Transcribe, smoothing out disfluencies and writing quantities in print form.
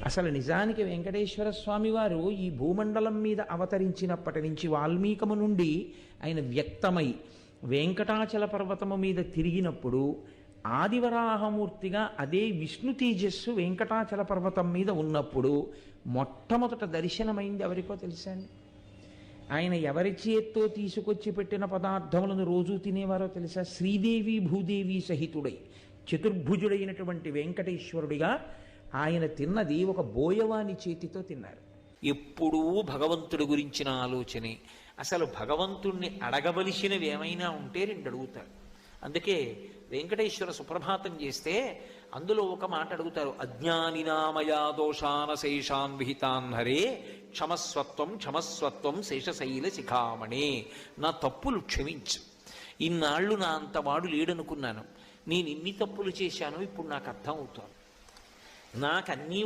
అసలు నిజానికి వెంకటేశ్వర స్వామి వారు ఈ భూమండలం మీద అవతరించినప్పటి నుంచి వాల్మీకము నుండి ఆయన వ్యక్తమై వెంకటాచల పర్వతము మీద తిరిగినప్పుడు ఆదివరాహమూర్తిగా అదే విష్ణు తేజస్సు వెంకటాచల పర్వతం మీద ఉన్నప్పుడు మొట్టమొదట దర్శనమైంది ఎవరికో తెలుసా అండి? ఆయన ఎవరి చేత్తో తీసుకొచ్చి పెట్టిన పదార్థములను రోజు తినేవారో తెలుసా? శ్రీదేవి భూదేవి సహితుడై చతుర్భుజుడైనటువంటి వెంకటేశ్వరుడిగా ఆయన తిన్నది ఒక బోయవాని చేతితో తిన్నారు. ఎప్పుడూ భగవంతుడి గురించిన ఆలోచనే. అసలు భగవంతుణ్ణి అడగవలసినవి ఏమైనా ఉంటే రెండు అడుగుతారు. అందుకే వెంకటేశ్వర సుప్రభాతం చేస్తే అందులో ఒక మాట అడుగుతారు, అజ్ఞానినామయా దోషానశేషాన్ విహితాన్ హరే క్షమస్వత్వం క్షమస్వత్వం శేషశైల శిఖామణే. నా తప్పులు క్షమించు, ఇన్నాళ్ళు నా అంతవాడు లేడనుకున్నాను, నేను ఇన్ని తప్పులు చేశాను, ఇప్పుడు నాకు అర్థం అవుతాను, నాకన్నీ